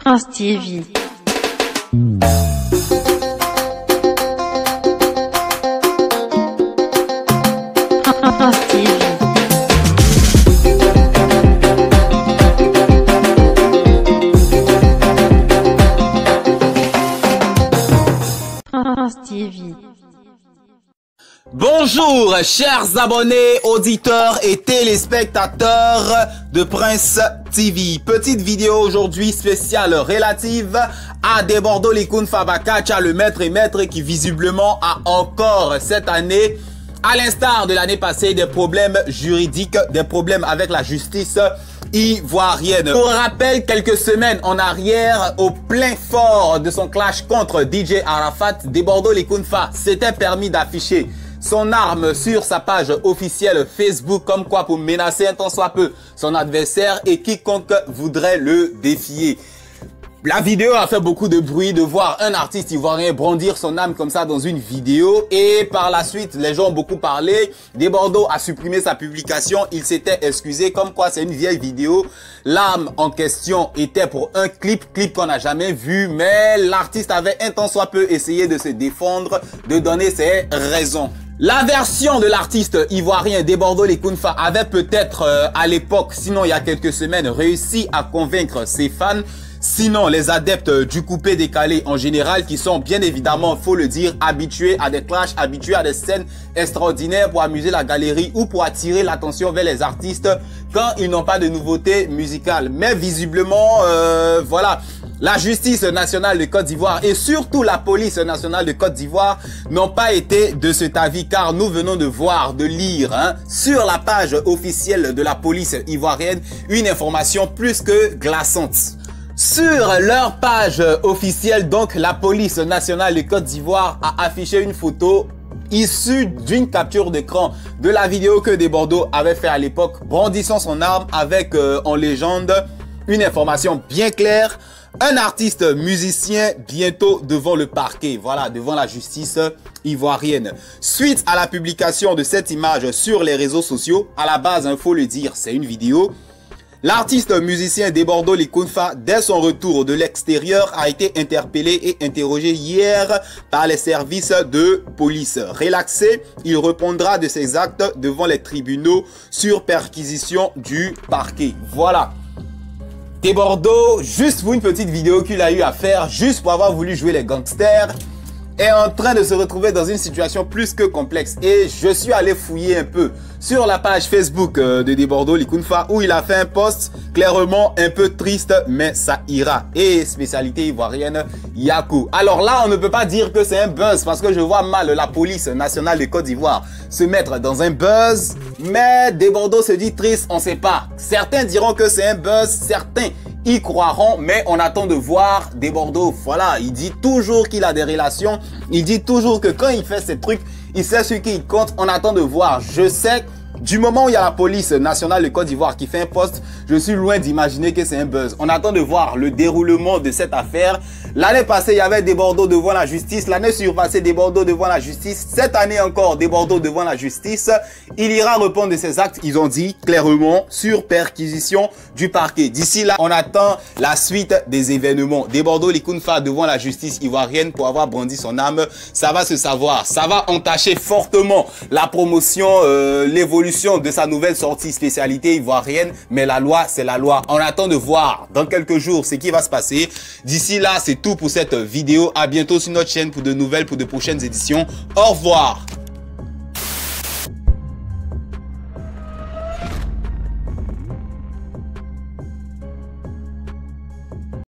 Prince TV. Prince TV. Prince TV. Bonjour chers abonnés, auditeurs et téléspectateurs de Prince TV. Petite vidéo aujourd'hui spéciale relative à Debordo Likun Fabakacha, le maître et maître qui visiblement a encore cette année, à l'instar de l'année passée, des problèmes juridiques, des problèmes avec la justice ivoirienne. Pour rappel, quelques semaines en arrière, au plein fort de son clash contre DJ Arafat, Debordo Likun Fa s'était permis d'afficher son arme sur sa page officielle Facebook, comme quoi pour menacer un tant soit peu son adversaire et quiconque voudrait le défier. La vidéo a fait beaucoup de bruit de voir un artiste ivoirien brandir son arme comme ça dans une vidéo, et par la suite les gens ont beaucoup parlé. Debordo a supprimé sa publication, il s'était excusé comme quoi c'est une vieille vidéo. L'arme en question était pour un clip qu'on n'a jamais vu, mais l'artiste avait un tant soit peu essayé de se défendre, de donner ses raisons. La version de l'artiste ivoirien Debordo Likun Fa avait peut-être à l'époque, sinon il y a quelques semaines, réussi à convaincre ses fans. Sinon, les adeptes du coupé décalé en général, qui sont bien évidemment, faut le dire, habitués à des clashs, habitués à des scènes extraordinaires pour amuser la galerie ou pour attirer l'attention vers les artistes quand ils n'ont pas de nouveautés musicales. Mais visiblement, voilà, la justice nationale de Côte d'Ivoire et surtout la police nationale de Côte d'Ivoire n'ont pas été de cet avis, car nous venons de voir, de lire sur la page officielle de la police ivoirienne une information plus que glaçante. Sur leur page officielle, donc, la police nationale de Côte d'Ivoire a affiché une photo issue d'une capture d'écran de la vidéo que Debordo avait fait à l'époque, brandissant son arme avec en légende une information bien claire: un artiste musicien bientôt devant le parquet, voilà, devant la justice ivoirienne. Suite à la publication de cette image sur les réseaux sociaux, à la base, il faut le dire, c'est une vidéo. L'artiste musicien Debordo Likun Fa, dès son retour de l'extérieur, a été interpellé et interrogé hier par les services de police. Relaxé, il répondra de ses actes devant les tribunaux sur perquisition du parquet. Voilà. Debordo, juste pour une petite vidéo qu'il a eu à faire, juste pour avoir voulu jouer les gangsters, est en train de se retrouver dans une situation plus que complexe. Et je suis allé fouiller un peu sur la page Facebook de Debordo Likun Fa, où il a fait un post clairement un peu triste, mais ça ira. Et spécialité ivoirienne, Yakou. Alors là, on ne peut pas dire que c'est un buzz, parce que je vois mal la police nationale de Côte d'Ivoire se mettre dans un buzz. Mais Debordo se dit triste, on ne sait pas. Certains diront que c'est un buzz, certains y croiront, mais on attend de voir Debordo. Voilà, il dit toujours qu'il a des relations, il dit toujours que quand il fait ces trucs, il sait ce qu'il compte. On attend de voir. Je sais, du moment où il y a la police nationale de Côte d'Ivoire qui fait un post, je suis loin d'imaginer que c'est un buzz. On attend de voir le déroulement de cette affaire. L'année passée, il y avait Debordo devant la justice. L'année surpassée, Debordo devant la justice. Cette année encore, Debordo devant la justice. Il ira répondre de ses actes, ils ont dit clairement, sur perquisition du parquet. D'ici là, on attend la suite des événements. Debordo Likun Fa devant la justice ivoirienne pour avoir brandi son arme. Ça va se savoir. Ça va entacher fortement la promotion, l'évolution de sa nouvelle sortie spécialité ivoirienne. Mais la loi, c'est la loi. On attend de voir dans quelques jours ce qui va se passer. D'ici là, c'est tout pour cette vidéo. À bientôt sur notre chaîne pour de nouvelles, pour de prochaines éditions. Au revoir.